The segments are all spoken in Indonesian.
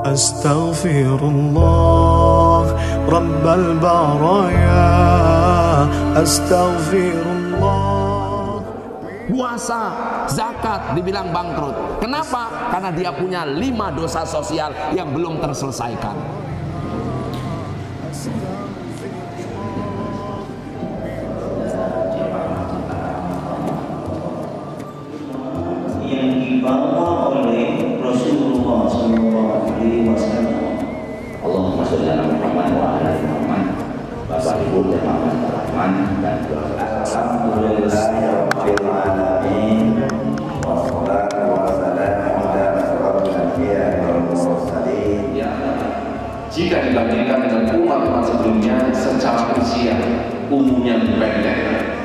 Astaghfirullah Rabbal baraya, astaghfirullah. Puasa, zakat dibilang bangkrut. Kenapa? Karena dia punya 5 dosa sosial yang belum terselesaikan. Yang dibawa oleh Rasulullah SAW. Allahumma sholli ala Muhammad wa ala ali Muhammad. Bapak Ibu jemaah Rahman dan Alhamdulillahirabbil alamin. Wassalatu wassalamu ala asyrofil anbiya'i wal mursalin. Jika dibandingkan dengan umat-umat sebelumnya secara usia umumnya pendek,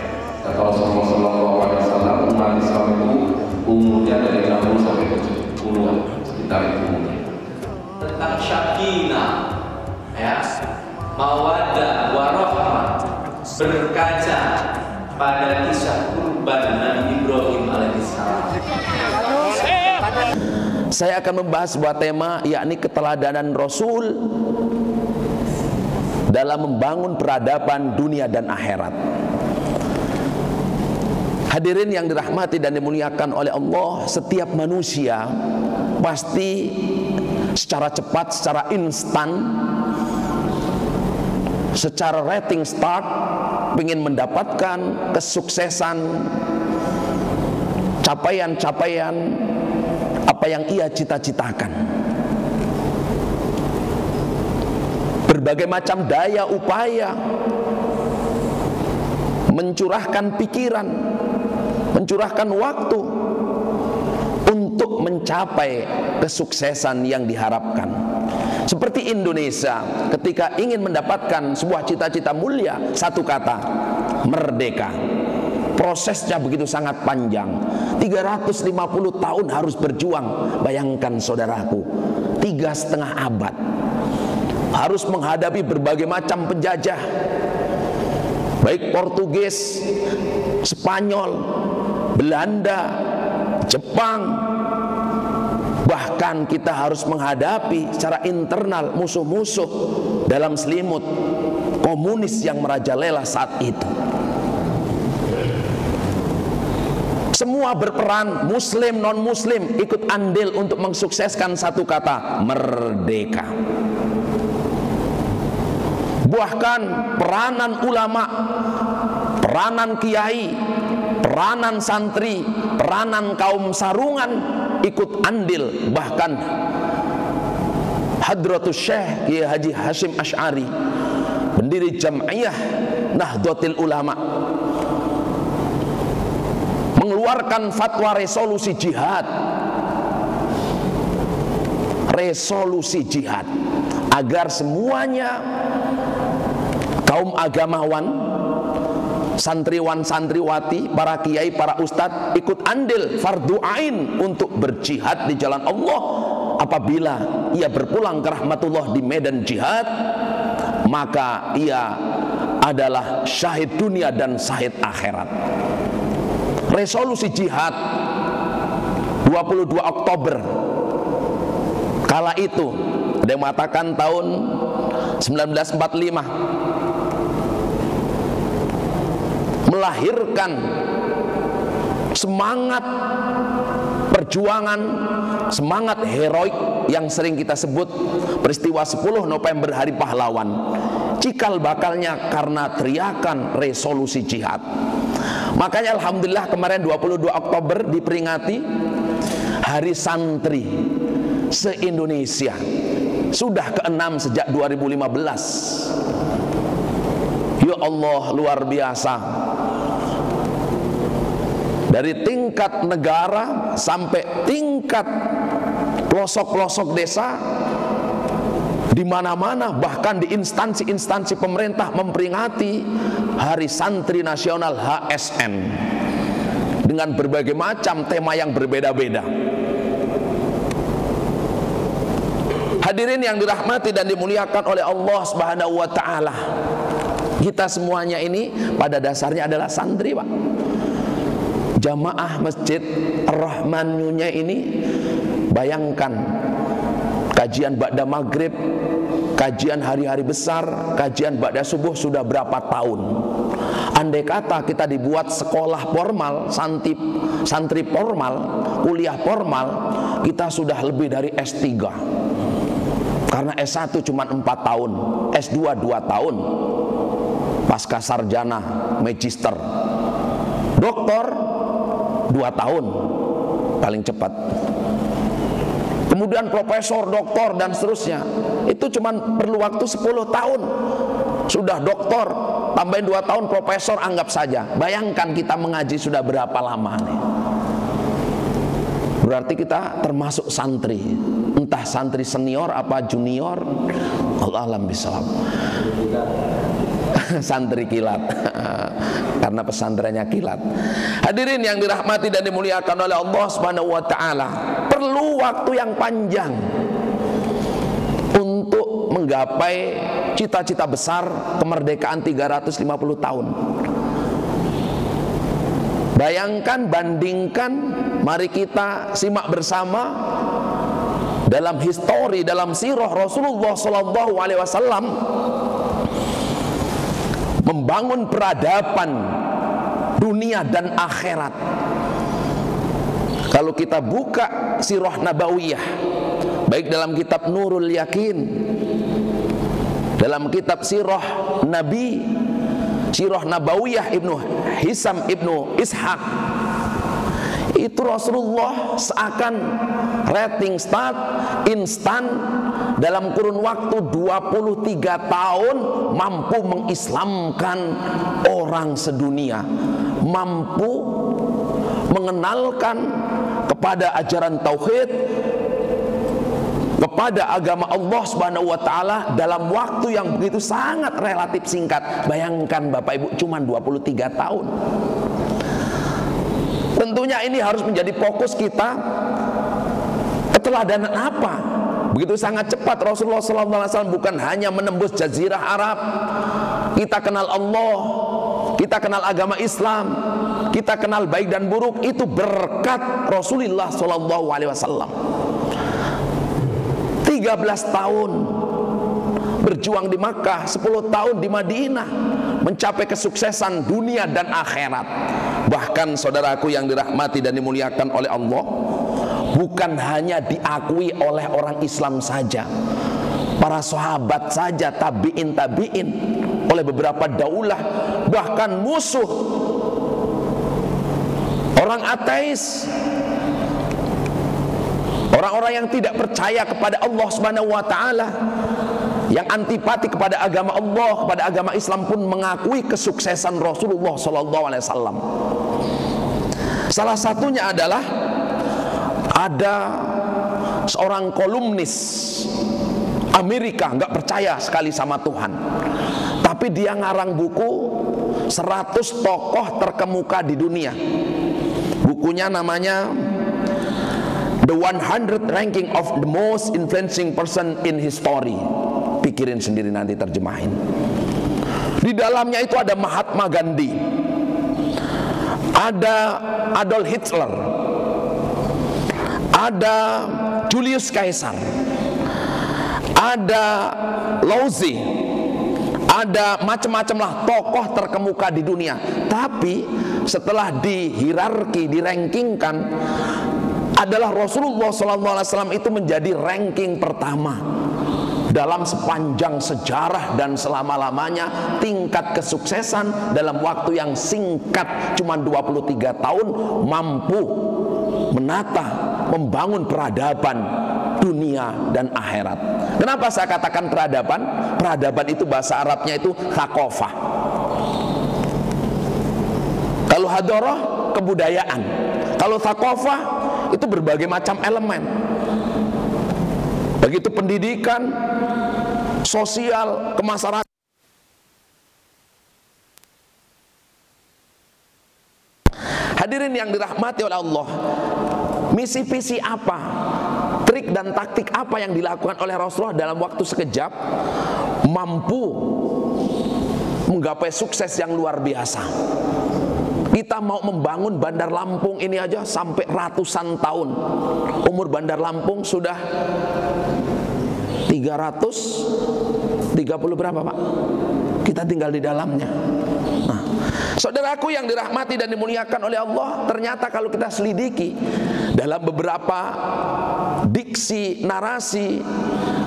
kata Rasulullah SAW, umat Islam itu umurnya dari 60 sampai 70-an, sekitar itu umurnya. Tentang syakinah, ya, mawaddah warahmah, berkaca pada kisah kurban Nabi Ibrahim alaihissalam. Saya akan membahas sebuah tema, yakni keteladanan Rasul dalam membangun peradaban dunia dan akhirat. Hadirin yang dirahmati dan dimuliakan oleh Allah, setiap manusia pasti secara cepat, secara instan, secara rating start, ingin mendapatkan kesuksesan, capaian-capaian apa yang ia cita-citakan. Berbagai macam daya upaya, mencurahkan pikiran, mencurahkan waktu untuk mencapai kesuksesan yang diharapkan. Seperti Indonesia ketika ingin mendapatkan sebuah cita-cita mulia, satu kata, merdeka. Prosesnya begitu sangat panjang, 350 tahun harus berjuang. Bayangkan saudaraku, 3,5 abad harus menghadapi berbagai macam penjajah, baik Portugis, Spanyol, Belanda, Jepang. Bahkan kita harus menghadapi secara internal musuh-musuh dalam selimut komunis yang merajalela saat itu. Semua berperan, muslim, non-muslim, ikut andil untuk mensukseskan satu kata, merdeka. Bahkan peranan ulama, peranan kiai, peranan santri, peranan kaum sarungan ikut andil. Bahkan Hadratus Syekh Kiai Haji Hashim Asy'ari, pendiri Jam'iyah Nahdlatul Ulama, mengeluarkan fatwa resolusi jihad. Resolusi jihad agar semuanya kaum agamawan, santriwan-santriwati, para kiai, para ustadz ikut andil fardu ain untuk berjihad di jalan Allah. Apabila ia berpulang ke rahmatullah di medan jihad, maka ia adalah syahid dunia dan syahid akhirat. Resolusi jihad 22 Oktober kala itu, ada yang mengatakan tahun 1945, melahirkan semangat perjuangan, semangat heroik yang sering kita sebut peristiwa 10 November Hari Pahlawan. Cikal bakalnya karena teriakan resolusi jihad. Makanya alhamdulillah kemarin 22 Oktober diperingati Hari Santri se-Indonesia. Sudah ke-6 sejak 2015. Ya Allah, luar biasa. Dari tingkat negara sampai tingkat pelosok-pelosok desa, di mana-mana, bahkan di instansi-instansi pemerintah memperingati Hari Santri Nasional HSN dengan berbagai macam tema yang berbeda-beda. Hadirin yang dirahmati dan dimuliakan oleh Allah Subhanahu wa taala. Kita semuanya ini pada dasarnya adalah santri, Pak. Jamaah Masjid Ar-Rahman Nyunya ini, bayangkan kajian ba'da maghrib, kajian hari-hari besar, kajian ba'da subuh sudah berapa tahun. Andai kata kita dibuat sekolah formal, santri formal, kuliah formal, kita sudah lebih dari S3. Karena S1 cuma 4 tahun, S2 2 tahun, pasca sarjana, magister, doktor 2 tahun paling cepat. Kemudian profesor, doktor dan seterusnya. Itu cuma perlu waktu 10 tahun. Sudah doktor, tambahin 2 tahun profesor, anggap saja. Bayangkan kita mengaji sudah berapa lama nih. Berarti kita termasuk santri. Entah santri senior apa junior, Allah alam bisawab. Santri kilat. Karena pesantrennya kilat. Hadirin yang dirahmati dan dimuliakan oleh Allah Subhanahu wa taala, perlu waktu yang panjang untuk menggapai cita-cita besar kemerdekaan 350 tahun. Bayangkan, bandingkan, mari kita simak bersama dalam histori, dalam sirah Rasulullah sallallahu alaihi wasallam membangun peradaban dunia dan akhirat. Kalau kita buka sirah nabawiyah, baik dalam kitab Nurul Yakin, dalam kitab sirah Nabi, sirah nabawiyah Ibnu Hisam Ibnu Ishaq, itu Rasulullah seakan rating start instan, dalam kurun waktu 23 tahun mampu mengislamkan orang sedunia, mampu mengenalkan kepada ajaran tauhid, kepada agama Allah Subhanahu wa taala dalam waktu yang begitu sangat relatif singkat. Bayangkan Bapak Ibu, cuma 23 tahun. Tentunya ini harus menjadi fokus kita. Keteladanan apa? Begitu sangat cepat Rasulullah SAW bukan hanya menembus jazirah Arab. Kita kenal Allah, kita kenal agama Islam, kita kenal baik dan buruk, itu berkat Rasulullah SAW. 13 tahun berjuang di Makkah, 10 tahun di Madinah, mencapai kesuksesan dunia dan akhirat. Bahkan saudaraku yang dirahmati dan dimuliakan oleh Allah, bukan hanya diakui oleh orang Islam saja, para sahabat saja, tabi'in, oleh beberapa daulah, bahkan musuh, orang ateis, orang-orang yang tidak percaya kepada Allah Subhanahu wa taala, yang antipati kepada agama Allah, kepada agama Islam pun mengakui kesuksesan Rasulullah SAW. Salah satunya adalah ada seorang kolumnis Amerika, nggak percaya sekali sama Tuhan, tapi dia ngarang buku 100 tokoh terkemuka di dunia. Bukunya namanya The 100 Ranking of the Most Influencing Person in History. Pikirin sendiri nanti terjemahin. Di dalamnya itu ada Mahatma Gandhi, ada Adolf Hitler, ada Julius Caesar, ada Lao Tzu, ada macam-macam lah tokoh terkemuka di dunia. Tapi setelah dihierarki, dirankingkan, adalah Rasulullah SAW itu menjadi ranking pertama dalam sepanjang sejarah dan selama-lamanya. Tingkat kesuksesan dalam waktu yang singkat, cuma 23 tahun, mampu menata, membangun peradaban dunia dan akhirat. Kenapa saya katakan peradaban? Peradaban itu bahasa Arabnya itu thaqafah. Kalau hadarah, kebudayaan. Kalau thaqafah, itu berbagai macam elemen. Begitu pendidikan, sosial, kemasyarakatan. Hadirin yang dirahmati oleh Allah, misi visi apa, trik dan taktik apa yang dilakukan oleh Rasulullah dalam waktu sekejap mampu menggapai sukses yang luar biasa. Kita mau membangun Bandar Lampung ini aja sampai ratusan tahun. Umur Bandar Lampung sudah 330 berapa Pak? Kita tinggal di dalamnya. Nah, saudaraku yang dirahmati dan dimuliakan oleh Allah, ternyata kalau kita selidiki dalam beberapa diksi, narasi,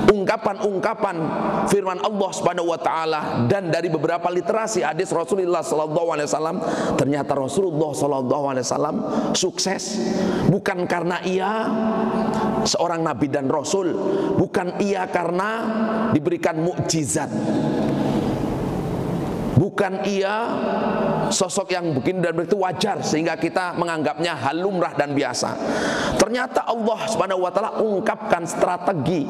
ungkapan-ungkapan firman Allah Subhanahu wa taala dan dari beberapa literasi hadis Rasulullah sallallahu alaihi wasallam, ternyata Rasulullah sallallahu alaihi wasallam sukses bukan karena ia seorang nabi dan rasul, bukan ia karena diberikan mukjizat, bukan ia sosok yang begini dan begitu wajar sehingga kita menganggapnya hal lumrah dan biasa. Ternyata Allah Subhanahu wa taala ungkapkan strategi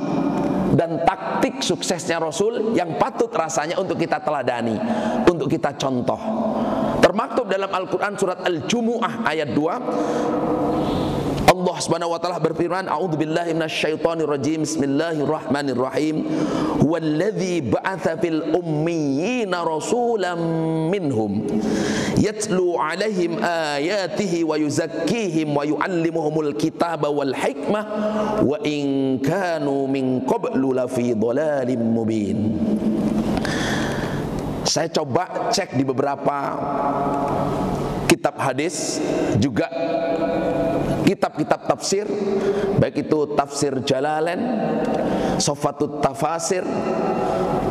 dan taktik suksesnya Rasul yang patut rasanya untuk kita teladani, untuk kita contoh. Termaktub dalam Al-Quran surat Al-Jumu'ah ayat 2, Allah Subhanahu wa taala berfirman, a'udzubillahi minasyaitonir rajim, bismillahirrahmanirrahim, huwallazi ba'atsa fil ummiyina rasulan minhum yatlu 'alaihim ayatihi wa yuzakkihim wa yu'allimuhumul kitaba wal hikmah wa in kanu min qablu lafi dhalalin mubin. Saya coba cek di beberapa kitab hadis, juga kitab-kitab tafsir, baik itu tafsir Jalalain, Sofatut Tafasir,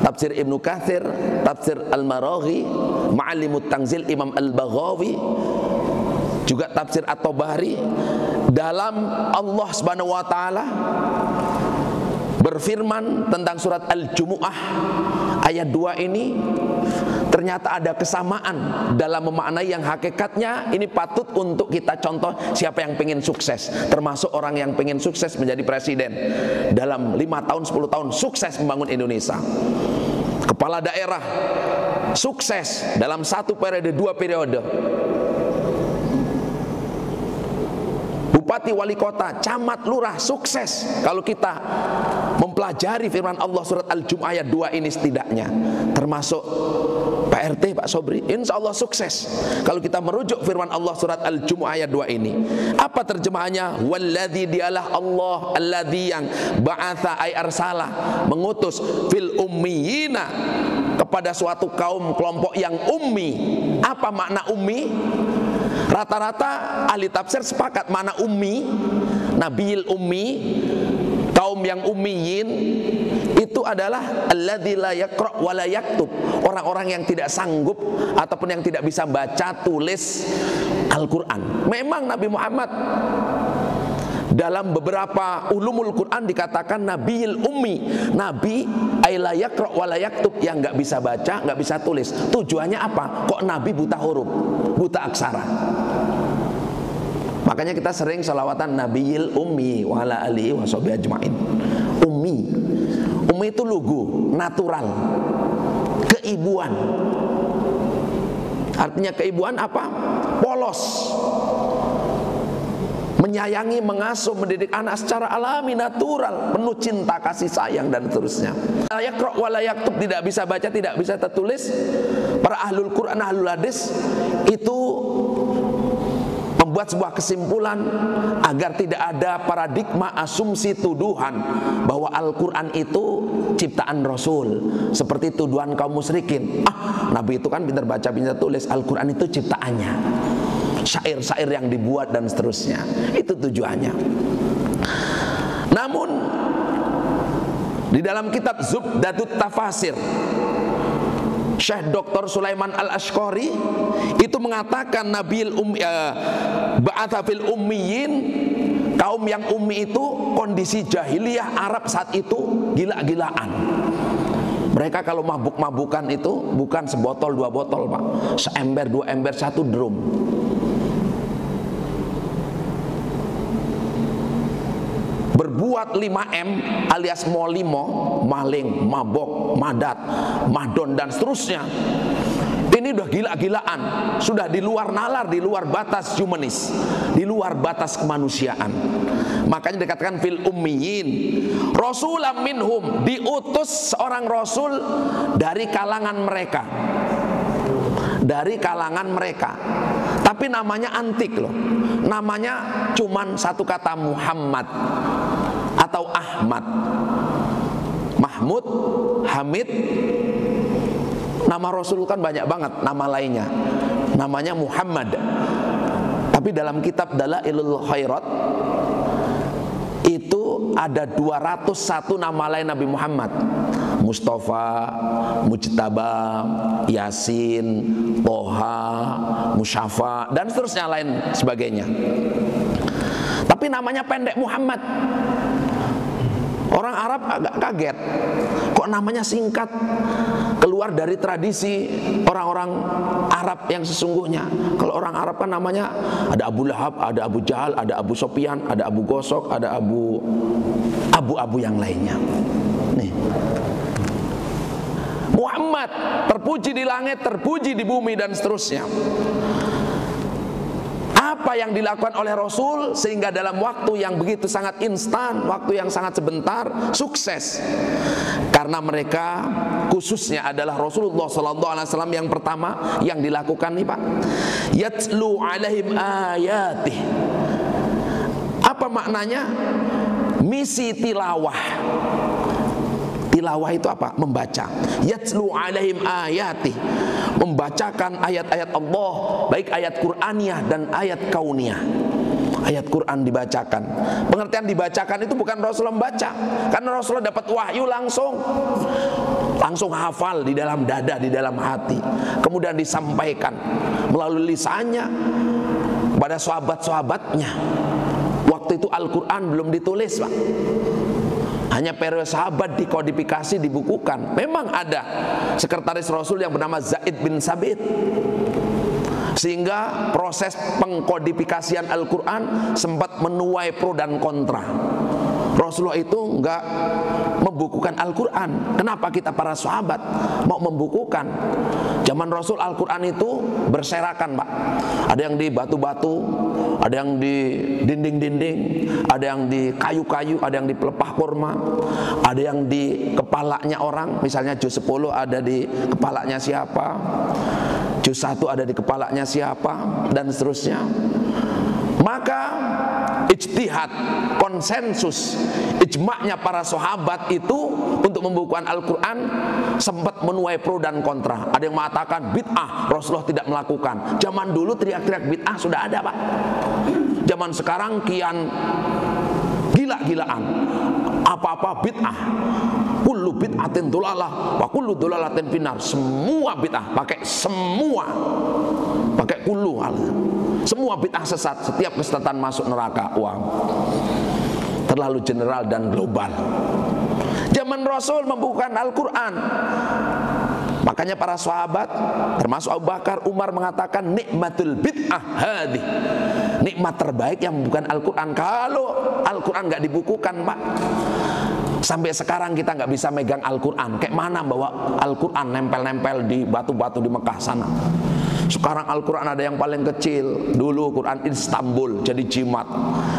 tafsir Ibnu Katsir, tafsir Al-Maraghi, Ma'alimut Tanzil Imam Al-Baghawi, juga tafsir At-Tabari. Dalam Allah Subhanahu wa taala berfirman tentang surat Al-Jumu'ah ayat 2 ini, ternyata ada kesamaan dalam memaknai yang hakikatnya ini patut untuk kita contoh. Siapa yang pengen sukses, termasuk orang yang pengen sukses menjadi presiden dalam 5 tahun, 10 tahun, sukses membangun Indonesia. Kepala daerah sukses dalam 1 periode, 2 periode. Bupati, wali kota, camat, lurah, sukses kalau kita mempelajari firman Allah surat Al-Jumu'ah ayat 2 ini setidaknya. Termasuk Pak RT, Pak Sobri, insya Allah sukses kalau kita merujuk firman Allah surat Al-Jumu'ah ayat 2 ini. Apa terjemahannya? Walladzi, dialah Allah, alladzi yang ba'atha ay arsalah, mengutus fil ummiyina, kepada suatu kaum kelompok yang ummi. Apa makna ummi? Rata-rata ahli tafsir sepakat makna ummi, nabiyil ummi, kaum yang ummiyin itu adalah alladzi la yaqra wa la yaktub, orang-orang yang tidak sanggup ataupun yang tidak bisa baca tulis Al-Quran. Memang Nabi Muhammad dalam beberapa ulumul Quran dikatakan nabiyil ummi, nabi ay la yaqra wa la yaktub, yang nggak bisa baca, nggak bisa tulis. Tujuannya apa? Kok nabi buta huruf, buta aksara? Makanya kita sering sholawatan nabiyil ummi wa ala alihi wa sahbihi ajmain. Ummi, ummi itu lugu, natural, keibuan. Artinya keibuan apa? Polos, menyayangi, mengasuh, mendidik anak secara alami, natural, penuh cinta, kasih sayang dan seterusnya. Yaqra wa la yaktub, tidak bisa baca, tidak bisa tertulis. Para ahlul Quran, ahlul hadis itu membuat sebuah kesimpulan agar tidak ada paradigma asumsi tuduhan bahwa Al-Quran itu ciptaan Rasul, seperti tuduhan kaum musyrikin. Nabi itu kan pintar baca, pintar tulis, Al-Quran itu ciptaannya, syair-syair yang dibuat dan seterusnya. Itu tujuannya. Namun di dalam kitab Zubdatut Tafasir, Syekh Dr. Sulaiman Al-Ashqari itu mengatakan Nabil ba'atha fil ummiyin, kaum yang ummi itu kondisi jahiliyah Arab saat itu gila-gilaan. Mereka kalau mabuk-mabukan itu bukan sebotol 2 botol Pak, seember 2 ember 1 drum. Berbuat 5M alias molimo, maling, mabok, madat, madon dan seterusnya. Ini udah gila-gilaan, sudah di luar nalar, di luar batas humanis, di luar batas kemanusiaan. Makanya dikatakan fil ummiyin, rasulam minhum, diutus seorang rasul dari kalangan mereka. Dari kalangan mereka. Tapi namanya antik loh. Namanya cuman 1 kata Muhammad atau Ahmad. Mahmud, Hamid. Nama Rasul kan banyak banget nama lainnya. Namanya Muhammad. Tapi dalam kitab Dalailul Khairat itu ada 201 nama lain Nabi Muhammad. Mustafa, Mujtaba, Yasin, Toha, Musyafa, dan seterusnya lain sebagainya. Tapi namanya pendek Muhammad. Orang Arab agak kaget, kok namanya singkat, keluar dari tradisi orang-orang Arab yang sesungguhnya. Kalau orang Arab kan namanya ada Abu Lahab, ada Abu Jahal, ada Abu Sofyan, ada Abu Gosok, ada Abu yang lainnya. Nih, Muhammad, terpuji di langit, terpuji di bumi, dan seterusnya. Apa yang dilakukan oleh Rasul sehingga dalam waktu yang begitu sangat instan, waktu yang sangat sebentar, sukses? Karena mereka, khususnya adalah Rasulullah SAW yang pertama yang dilakukan nih Pak, yatlu alaihim ayatih. Apa maknanya? Misi tilawah. Tilawah itu apa? Membaca. Yatlu alaihim ayatih, membacakan ayat-ayat Allah, baik ayat Qur'aniyah dan ayat kauniyah. Ayat Quran dibacakan. Pengertian dibacakan itu bukan Rasulullah membaca, karena Rasulullah dapat wahyu langsung hafal di dalam dada, di dalam hati, kemudian disampaikan melalui lisannya kepada sahabat-sahabatnya. Waktu itu Al-Quran belum ditulis Pak, hanya periode sahabat dikodifikasi, dibukukan. Memang ada sekretaris Rasul yang bernama Zaid bin Sabit, sehingga proses pengkodifikasian Al-Quran sempat menuai pro dan kontra. Rasulullah itu enggak membukukan Al-Quran. Kenapa kita para sahabat mau membukukan? Zaman Rasul Al-Quran itu berserakan Pak. Ada yang di batu-batu, ada yang di dinding-dinding, ada yang di kayu-kayu, ada yang di pelepah kurma, ada yang di kepalanya orang. Misalnya juz 10 ada di kepalanya siapa, juz 1 ada di kepalanya siapa, dan seterusnya. Maka ijtihad, konsensus, ijma'nya para sahabat itu untuk membukukan Al-Quran sempat menuai pro dan kontra. Ada yang mengatakan bid'ah, Rasulullah tidak melakukan. Zaman dulu teriak-teriak bid'ah sudah ada Pak. Zaman sekarang kian gila-gilaan, apa-apa bid'ah. Kullu bid'atin dolalah wa kullu dolalatin finnar. Semua bid'ah, pakai semua, pakai kullu. Semua bid'ah sesat, setiap kesesatan masuk neraka. Wah, terlalu general dan global. Zaman Rasul membukukan Al-Quran, makanya para sahabat termasuk Abu Bakar, Umar mengatakan nikmatul bid'ah hadih, nikmat terbaik yang membukukan Al-Quran. Kalau Al-Quran nggak dibukukan Pak, sampai sekarang kita nggak bisa megang Al-Quran. Kayak mana bawa Al-Quran nempel-nempel di batu-batu di Mekah sana. Sekarang Al-Quran ada yang paling kecil. Dulu Quran Istanbul jadi jimat.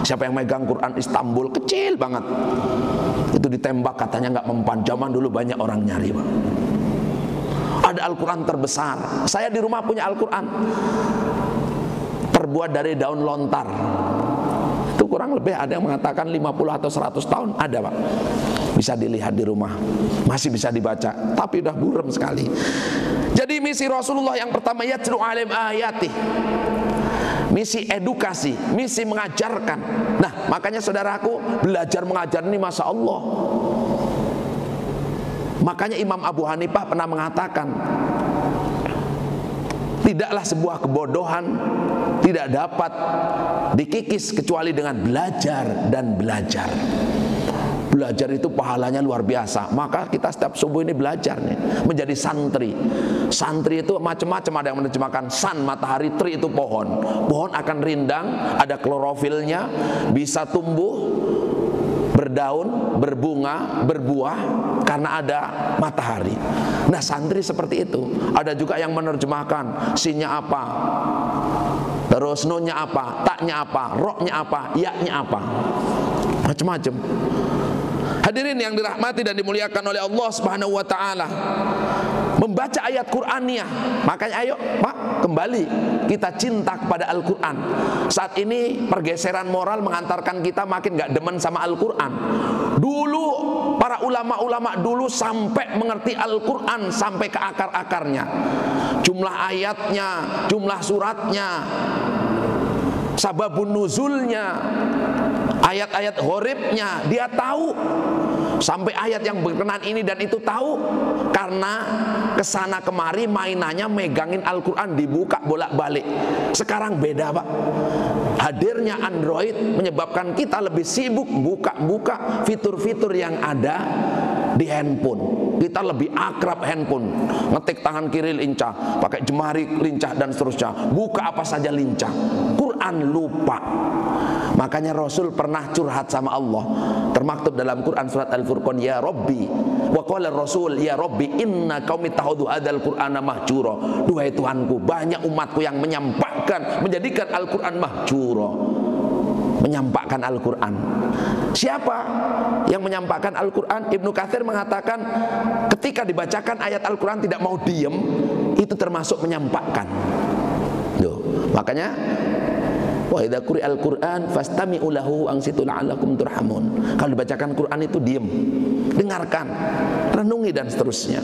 Siapa yang megang Quran Istanbul kecil banget, itu ditembak, katanya nggak mempan. Zaman dulu banyak orang nyari Pak. Ada Al-Quran terbesar. Saya di rumah punya Al-Quran, terbuat dari daun lontar. Itu kurang lebih ada yang mengatakan 50 atau 100 tahun ada Pak. Bisa dilihat di rumah, masih bisa dibaca, tapi udah buram sekali. Jadi misi Rasulullah yang pertama yatlu alim ayatih, misi edukasi, misi mengajarkan. Nah makanya saudaraku, belajar mengajar ini Masya Allah. Makanya Imam Abu Hanifah pernah mengatakan, tidaklah sebuah kebodohan tidak dapat dikikis kecuali dengan belajar dan belajar. Belajar itu pahalanya luar biasa. Maka kita setiap subuh ini belajar nih, menjadi santri. Santri itu macam-macam, ada yang menerjemahkan sun, matahari, tri itu pohon. Pohon akan rindang, ada klorofilnya, bisa tumbuh, berdaun, berbunga, berbuah karena ada matahari. Nah santri seperti itu. Ada juga yang menerjemahkan sinnya apa, terus nunnya apa, taknya apa, roknya apa, yaknya apa, macam-macam. Hadirin yang dirahmati dan dimuliakan oleh Allah Subhanahu wa taala, membaca ayat Qur'aniyah. Makanya ayo Pak, kembali kita cinta kepada Al-Qur'an. Saat ini pergeseran moral mengantarkan kita makin gak demen sama Al-Qur'an. Dulu Para ulama-ulama dulu sampai mengerti Al-Quran sampai ke akar-akarnya, jumlah ayatnya, jumlah suratnya, sababun nuzulnya, ayat-ayat horibnya, dia tahu. Sampai ayat yang berkenaan ini dan itu tahu, karena kesana kemari mainannya megangin Al-Quran, dibuka bolak-balik. Sekarang beda, Pak. Hadirnya Android menyebabkan kita lebih sibuk buka-buka fitur-fitur yang ada di handphone. Kita lebih akrab handphone, ngetik tangan kiri lincah, pakai jemari lincah dan seterusnya, buka apa saja lincah. Quran lupa. Makanya Rasul pernah curhat sama Allah, termaktub dalam Quran surat Al-Furqan, ya Rabbi, wa qala Rasul, ya Rabbi inna qaumi tahudu hadzal Qur'ana mahjura. Duhai Tuhanku, banyak umatku yang menjadikan Al-Quran mahjura, menyampaikan Al-Quran. Siapa yang menyampaikan Al-Quran? Ibnu Katsir mengatakan ketika dibacakan ayat Al-Quran tidak mau diem, itu termasuk menyampaikan. Makanya wa idza quri'al Qur'an fastami'u lahu ansitu la'allakum turhamun. Kalau dibacakan Quran itu diem, dengarkan, renungi dan seterusnya.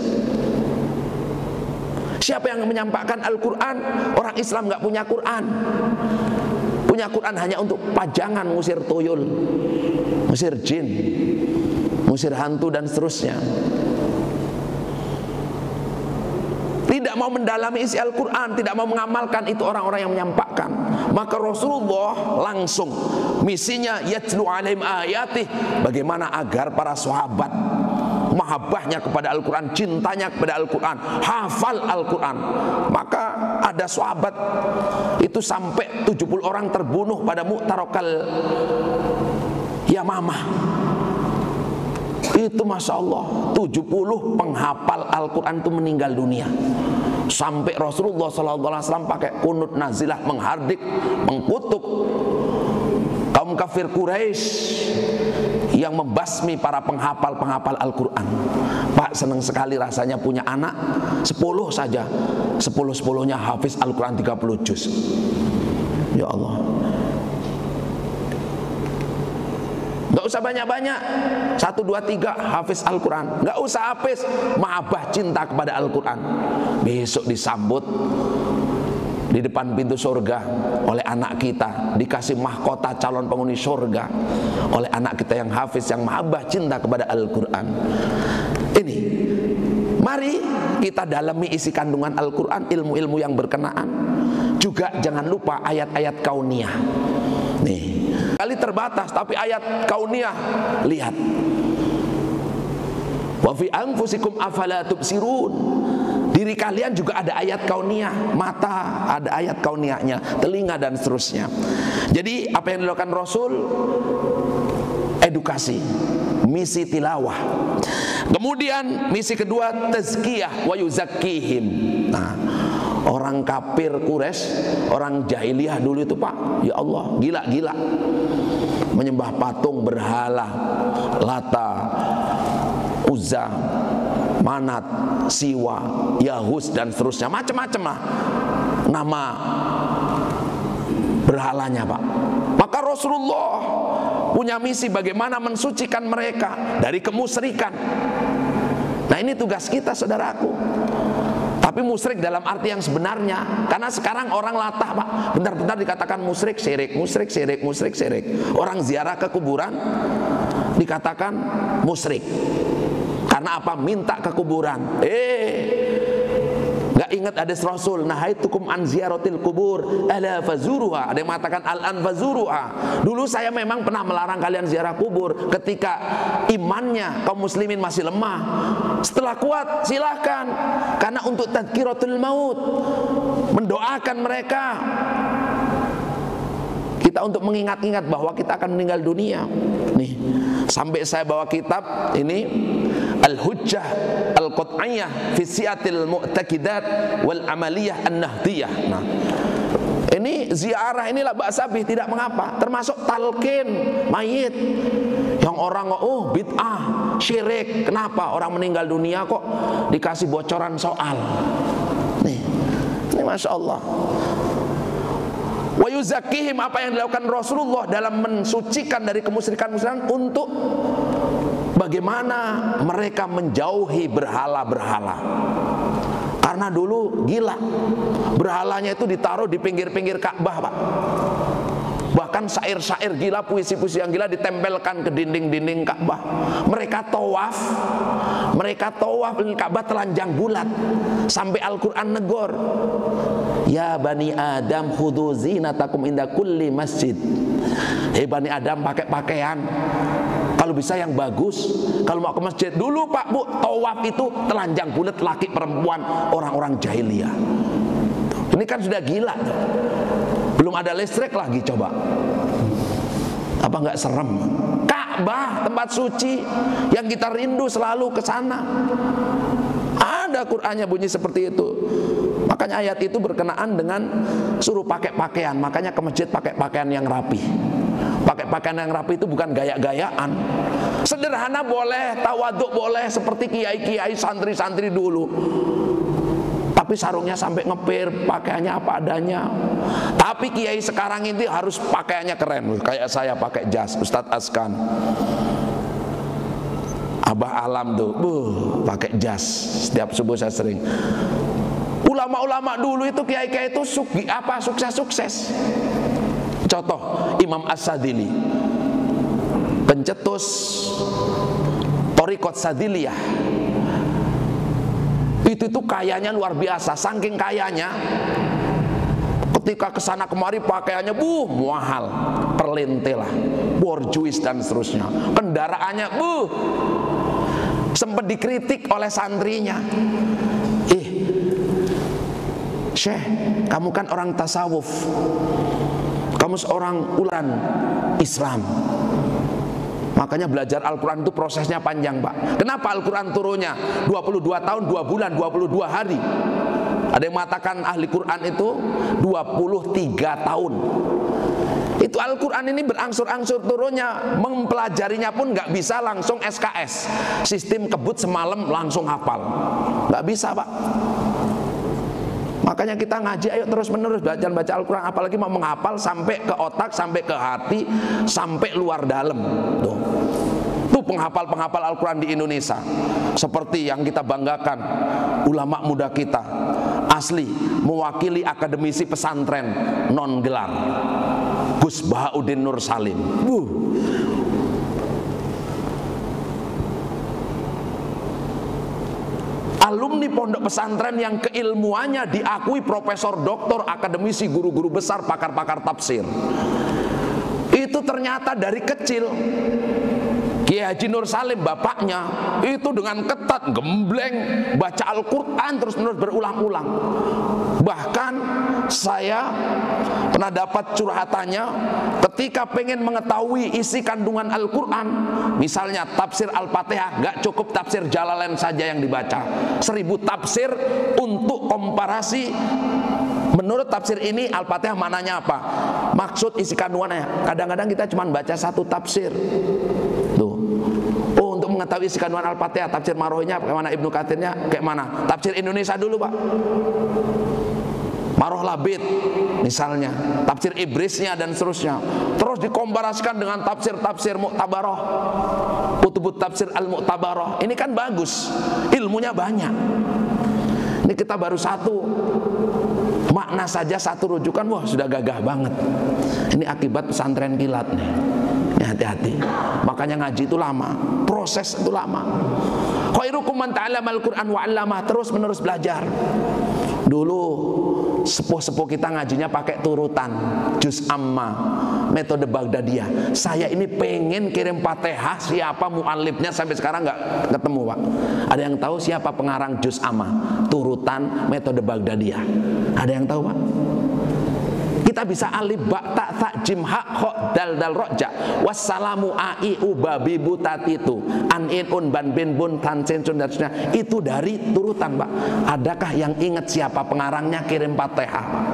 Siapa yang menyampaikan Al-Quran? Orang Islam nggak punya Quran. Punya Quran hanya untuk pajangan, ngusir tuyul, ngusir jin, ngusir hantu dan seterusnya. Tidak mau mendalami isi Al-Quran, tidak mau mengamalkan, itu orang-orang yang menyampaikan. Maka Rasulullah langsung misinya yatlu alaihim ayatih, bagaimana agar para sahabat mahabbahnya kepada Al-Quran, cintanya kepada Al-Quran, hafal Al-Quran. Maka ada sahabat itu sampai 70 orang terbunuh pada Mu'tarakal Yamamah. Itu Masya Allah, 70 penghafal Al-Quran itu meninggal dunia. Sampai Rasulullah SAW pakai kunut nazilah menghardik, mengkutuk kaum kafir Quraisy yang membasmi para penghafal Al-Quran. Pak, senang sekali rasanya punya anak 10 saja, 10-10-nya hafiz Al-Quran 30 juz. Ya Allah, gak usah banyak-banyak, 1, 2, 3 hafiz Al-Quran. Gak usah hafiz, mahabbah cinta kepada Al-Quran. Besok disambut di depan pintu surga oleh anak kita, dikasih mahkota calon penghuni surga oleh anak kita yang hafiz, yang mahabbah cinta kepada Al-Quran. Ini, mari kita dalami isi kandungan Al-Quran, ilmu-ilmu yang berkenaan. Juga jangan lupa ayat-ayat kauniyah. Nih, kali terbatas, tapi ayat kauniyah, lihat. Wa fi anfusikum afala tubsirun. Diri kalian juga ada ayat kauniyah, mata ada ayat kauniyahnya, telinga dan seterusnya. Jadi apa yang dilakukan Rasul? Edukasi, misi tilawah. Kemudian misi kedua, tazkiyah wa yuzakkihim. Nah, orang kafir Quraisy, orang jahiliyah dulu itu, Pak, ya Allah, gila-gila, menyembah patung berhala, Lata, Uzza, Manat, Siwa, Yahus dan seterusnya, macam-macam lah nama berhalanya, Pak. Maka Rasulullah punya misi bagaimana mensucikan mereka dari kemusyrikan. Nah, ini tugas kita, saudaraku. Tapi musyrik dalam arti yang sebenarnya, karena sekarang orang latah, Pak, bentar-bentar dikatakan musyrik, syirik, musyrik, syirik, musyrik, syirik. Orang ziarah ke kuburan dikatakan musyrik. Karena apa? Minta ke kuburan. Gak ingat hadis Rasul, nahaitukum an ziyaratil kubur ala fazuruha. Ada yang mengatakan al-an fazuruha. Dulu saya memang pernah melarang kalian ziarah kubur ketika imannya kaum muslimin masih lemah. Setelah kuat silahkan, karena untuk tadhkiratul maut, mendoakan mereka, kita untuk mengingat-ingat bahwa kita akan meninggal dunia. Nih, sampai saya bawa kitab ini, Al-Hujjah Al-Qut'iyah fi Siyatil Mu'taqidat wal Amaliyah An-Nahdiyah. Nah, ini ziarah inilah ba'sabih, tidak mengapa. Termasuk talqin mayit yang orang bid'ah, syirik. Kenapa orang meninggal dunia kok dikasih bocoran soal? Nih, ini Masya Allah. Wa yuzakkihim, apa yang dilakukan Rasulullah dalam mensucikan dari kemusyrikan untuk bagaimana mereka menjauhi berhala-berhala. Karena dulu gila, berhalanya itu ditaruh di pinggir-pinggir Ka'bah, Pak. Bahkan syair-syair gila, puisi-puisi yang gila ditempelkan ke dinding-dinding Ka'bah. Mereka tawaf di Ka'bah telanjang bulat. Sampai Al-Quran negor, ya Bani Adam khudhu zinatakum inda kulli masjid. Hei Bani Adam, pakai pakaian kalau bisa yang bagus kalau mau ke masjid. Dulu Pak Bu, tawaf itu telanjang bulat, laki perempuan, orang-orang jahiliyah. Ini kan sudah gila tuh. Belum ada listrik lagi, coba. Apa nggak serem? Ka'bah, tempat suci yang kita rindu selalu ke sana. Ada Qur'annya bunyi seperti itu. Makanya ayat itu berkenaan dengan suruh pakai pakaian. Makanya ke masjid pakai pakaian yang rapi. Pakai pakaian yang rapi itu bukan gaya-gayaan. Sederhana boleh, tawaduk boleh, seperti kiai-kiai santri-santri dulu. Tapi sarungnya sampai ngepir, pakaiannya apa adanya. Tapi kiai sekarang ini harus pakaiannya keren. Kayak saya pakai jas, Ustadz Askan, Abah Alam tuh, pakai jas setiap subuh saya sering. Ulama-ulama dulu itu, kiai-kiai itu sukses-sukses. Contoh Imam As-Sadili, pencetus Thariqat Sadiliyah. Itu kayanya luar biasa, saking kayanya ketika kesana kemari pakaiannya mahal, perlintilah, borjuis dan seterusnya. Kendaraannya sempat dikritik oleh santrinya. Syekh, kamu kan orang tasawuf, kamu seorang ulan Islam, makanya belajar Al-Quran itu prosesnya panjang, Pak. Kenapa Al-Quran turunnya 22 tahun, 2 bulan, 22 hari? Ada yang mengatakan ahli Quran itu 23 tahun. Itu Al-Quran ini berangsur-angsur turunnya. Mempelajarinya pun nggak bisa langsung SKS, sistem kebut semalam langsung hafal. Nggak bisa, Pak. Makanya kita ngaji, ayo terus-menerus baca Al-Quran. Apalagi mau menghafal sampai ke otak, sampai ke hati, sampai luar dalam. Tuh penghafal-penghafal Al-Quran di Indonesia, seperti yang kita banggakan, ulama muda kita, asli mewakili akademisi pesantren non gelar, Gus Bahauddin Nur Salim. Alumni pondok pesantren yang keilmuannya diakui profesor, doktor, akademisi, guru-guru besar, pakar-pakar tafsir. Itu ternyata dari kecil Kiai Haji Nur Salim, bapaknya, itu dengan ketat, gembleng, baca Al-Quran terus-menerus berulang-ulang. Bahkan saya pernah dapat curhatannya ketika pengen mengetahui isi kandungan Al-Quran. Misalnya tafsir Al-Fatihah, gak cukup tafsir Jalalain saja yang dibaca, 1000 tafsir untuk komparasi. Menurut tafsir ini Al-Fatihah maknanya apa, maksud isi kandungannya. Kadang-kadang kita cuma baca satu tafsir tuh. Oh, untuk mengetahui isi kandungan Al-Fatihah, tafsir Marohnya kayak mana, Ibnu Katsirnya kayak mana, tafsir Indonesia dulu, Pak. Maroh Labid misalnya, tafsir Ibrisnya dan seterusnya. Terus dikomparasikan dengan tafsir-tafsir Mu'tabarah, kutubut tafsir Al-Mu'tabarah. Ini kan bagus, ilmunya banyak. Ini kita baru satu makna saja, satu rujukan, wah sudah gagah banget. Ini akibat pesantren kilat nih. Hati-hati. Makanya ngaji itu lama, proses itu lama. Khairukum man ta'allamal Qur'an wa 'allamah, terus menerus belajar. Dulu sepuh-sepuh kita ngajinya pakai turutan, juz amma, metode Baghdadiyah. Saya ini pengen kirim Fatihah, siapa mu'alifnya sampai sekarang nggak ketemu, Pak. Ada yang tahu siapa pengarang juz amma, turutan metode Baghdadiyah? Ada yang tahu, Pak? Kita bisa alif ba ta tha jim ha kha dal dal roja wassalamu ai ubabi butat itu an in un ban bin bun tan sin sun dan seterusnya. Itu dari turutan, Pak. Adakah yang ingat siapa pengarangnya? Kirim Fatihah, Pak.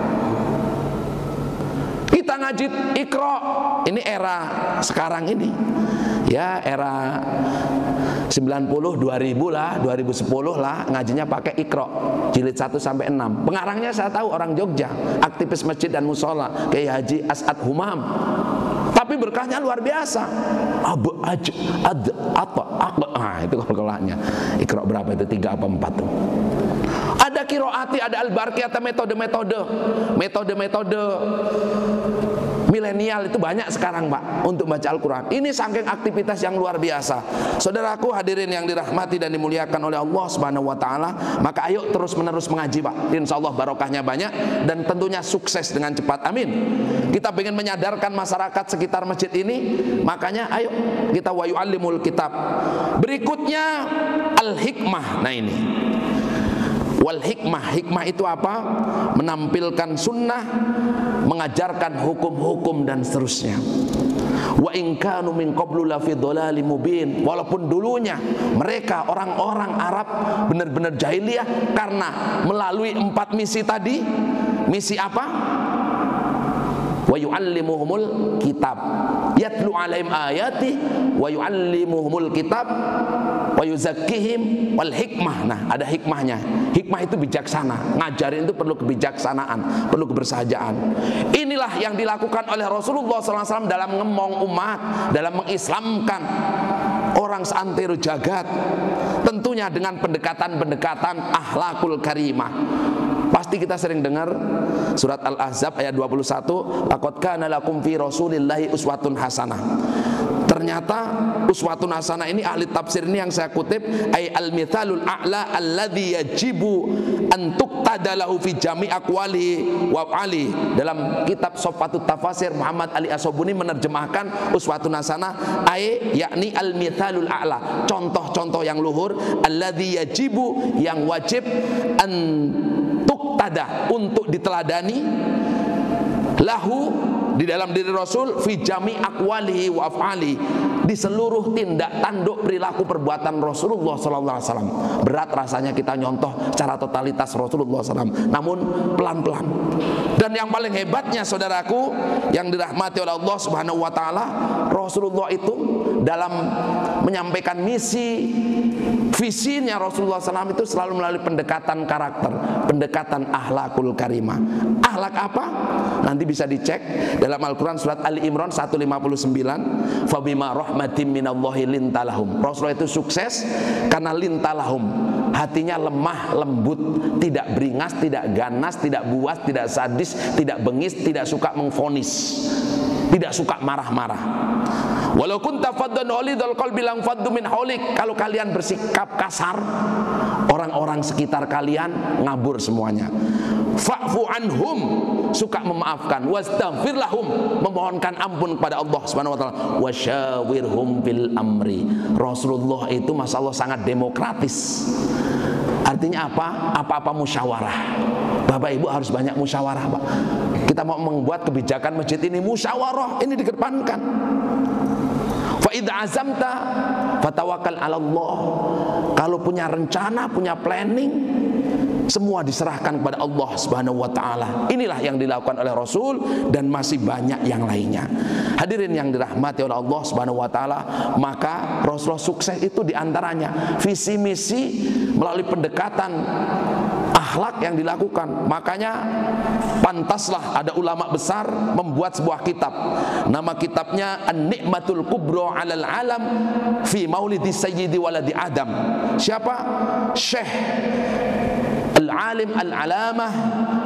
Kita ngaji Iqra, ini era sekarang ini ya, era 90, 2000 lah, 2010 lah, ngajinya pakai Iqra jilid 1 sampai 6. Pengarangnya saya tahu orang Jogja, aktivis masjid dan musola, Kiai Haji As'ad Humam. Tapi tapi berkahnya luar biasa. Itu kalkulanya. Iqra berapa itu? 3 apa 4 tuh. Ada qiraati, ada al-barqi, atau metode milenial itu banyak sekarang Pak untuk baca Al-Quran. Ini saking aktivitas yang luar biasa. Saudaraku hadirin yang dirahmati dan dimuliakan oleh Allah Subhanahu wa Ta'ala, maka ayo terus menerus mengaji Pak. Insya Allah barokahnya banyak dan tentunya sukses dengan cepat, amin. Kita ingin menyadarkan masyarakat sekitar masjid ini, makanya ayo kita wa yu'allimul kitab. Berikutnya al-hikmah. Nah ini wal hikmah, hikmah itu apa? Menampilkan sunnah, mengajarkan hukum-hukum dan seterusnya. Wa in kanu min qablu la fi dhalalim mubin. Walaupun dulunya mereka orang-orang Arab benar-benar jahiliyah, karena melalui 4 misi tadi. Misi apa? Wa yu'allimuhumul kitab, yatlu alaihim ayati wa yu'allimuhumul kitab wa yuzakkihim wal hikmah. Nah, ada hikmahnya. Hikmah itu bijaksana. Ngajarin itu perlu kebijaksanaan, perlu kebersahajaan. Inilah yang dilakukan oleh Rasulullah SAW dalam ngemong umat, dalam mengislamkan orang seantero jagat. Tentunya dengan pendekatan-pendekatan akhlakul karimah. Pasti kita sering dengar surat Al-Ahzab ayat 21, laqad kana lakum fi rasulillahi uswatun hasanah. Ternyata uswatun hasanah ini ahli tafsir ini yang saya kutip, ay al-mithalul a'la alladhi yajibu an tuqtada lahu fi jami' aqwalihi wa af'ali. Dalam kitab Sofatut Tafasir Muhammad Ali As-Sobuni menerjemahkan uswatun hasanah ay yakni al-mithalul a'la, contoh-contoh yang luhur, alladhi yajibu, yang wajib, an tuqtada, untuk diteladani, lahu, di dalam diri Rasul, fi jami' aqwalihi wa af'ali, di seluruh tindak tanduk perilaku perbuatan Rasulullah SAW. Berat rasanya kita nyontoh secara totalitas Rasulullah SAW, namun pelan-pelan. Dan yang paling hebatnya saudaraku yang dirahmati oleh Allah Subhanahu wa Ta'ala, Rasulullah itu dalam menyampaikan misi, visinya Rasulullah SAW itu selalu melalui pendekatan karakter, pendekatan akhlakul karimah. Akhlak apa? Nanti bisa dicek dalam Al-Quran surat Ali Imran 159, fabima rahmatim minallahi lintalahum. Rasulullah itu sukses karena lintalahum, hatinya lemah lembut, tidak beringas, tidak ganas, tidak buas, tidak sadis, tidak bengis, tidak suka mengfonis, tidak suka marah-marah. Walau kunta faddan ghalidhal qalbi lang faddu min haulik. Kalau kalian bersikap kasar, orang-orang sekitar kalian ngabur semuanya. Fa'fu anhum, suka memaafkan. Wastaghfir lahum, memohonkan ampun kepada Allah Subhanahu wa taala. Wasyawirhum fil amri. Rasulullah itu Masya Allah sangat demokratis. Artinya apa? Apa-apa musyawarah. Bapak Ibu harus banyak musyawarah, Pak. Kita mau membuat kebijakan masjid ini, musyawarah ini dikedepankan. Fa idza azamta fatawakkal 'ala Allah. Kalau punya rencana, punya planning, semua diserahkan kepada Allah Subhanahu wa Ta'ala. Inilah yang dilakukan oleh Rasul dan masih banyak yang lainnya. Hadirin yang dirahmati oleh Allah Subhanahu wa Ta'ala, maka Rasulullah sukses itu diantaranya visi misi melalui pendekatan akhlak yang dilakukan. Makanya pantaslah ada ulama besar membuat sebuah kitab. Nama kitabnya An-Ni'matul Kubra 'alal Alam fi Maulidi Sayyidi Waladi Adam. Siapa? Syekh Al-Alim Al-Alamah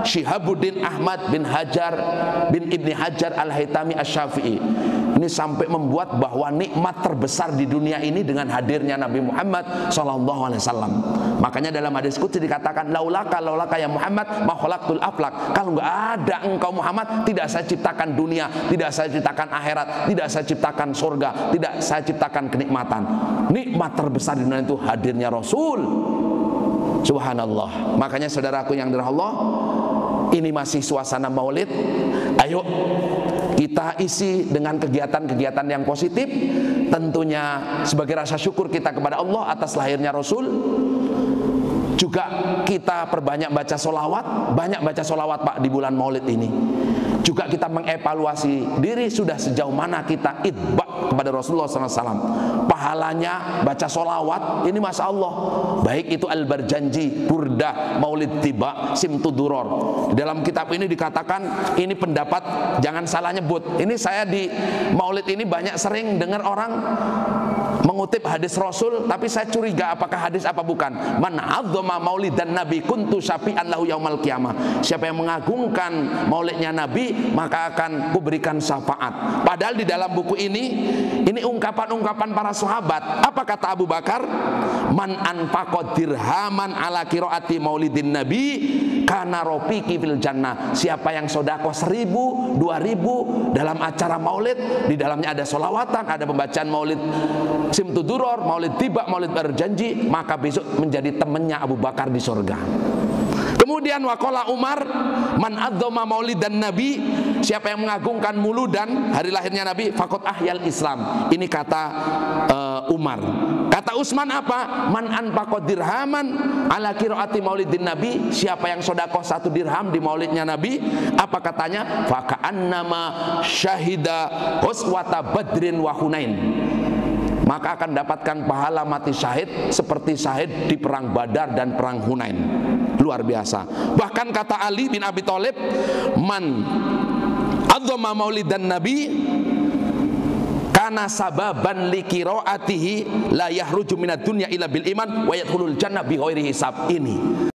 Syihabuddin Ahmad bin Hajar bin Ibni Hajar Al-Haytami Asy-Syafi'i. Ini sampai membuat bahwa nikmat terbesar di dunia ini dengan hadirnya Nabi Muhammad SAW. Makanya dalam hadis qudsi dikatakan, laulaka ya Muhammad ma khalaqtul aflak. Kalau nggak ada engkau Muhammad, tidak saya ciptakan dunia, tidak saya ciptakan akhirat, tidak saya ciptakan surga, tidak saya ciptakan kenikmatan. Nikmat terbesar di dunia itu hadirnya Rasul. Subhanallah. Makanya saudaraku yang dirahmati Allah, ini masih suasana maulid. Ayo kita isi dengan kegiatan-kegiatan yang positif. Tentunya sebagai rasa syukur kita kepada Allah atas lahirnya Rasul. Juga kita perbanyak baca solawat. Banyak baca solawat Pak di bulan maulid ini. Juga kita mengevaluasi diri sudah sejauh mana kita itba kepada Rasulullah SAW, pahalanya baca solawat ini masya Allah, baik itu Al-Barjanji, Burdah, Maulid Tiba, Simtuduror. Di dalam kitab ini dikatakan, ini pendapat jangan salah nyebut, ini saya di Maulid ini banyak sering dengar orang mengutip hadis Rasul, tapi saya curiga apakah hadis apa bukan. Man azzama maulidan nabi kuntu syafi'an lahu yaumal qiyamah. Siapa yang mengagungkan maulidnya Nabi, maka akan kuberikan syafaat. Padahal di dalam buku ini ungkapan-ungkapan para sahabat. Apa kata Abu Bakar? Man anfaqa dirhaman ala qiraati maulidin nabi kana rafiqi fil jannah. Siapa yang sedekah 1000, 2000 dalam acara maulid, di dalamnya ada solawatan, ada pembacaan maulid Simtuduror, Maulid Tiba, Maulid Berjanji, maka besok menjadi temannya Abu Bakar di surga. Kemudian waqala Umar, man adzama maulidan nabi, siapa yang mengagungkan muludan hari lahirnya Nabi, faqad ahyal Islam. Ini kata Umar. Kata Utsman apa? Man anfaqa dirhaman ala qiraati maulidin nabi, siapa yang sedekah 1 dirham di maulidnya Nabi, apa katanya? Fa ka'annama syahida uswata badrin wa hunain. Maka akan dapatkan pahala mati syahid seperti syahid di perang Badar dan perang Hunain. Luar biasa. Bahkan kata Ali bin Abi Thalib, man adzama maulidan nabi kana sababan liqiraatihi la yahruju minad dunya illa bil iman wa yadkhulul jannah bi ghairi hisab. Ini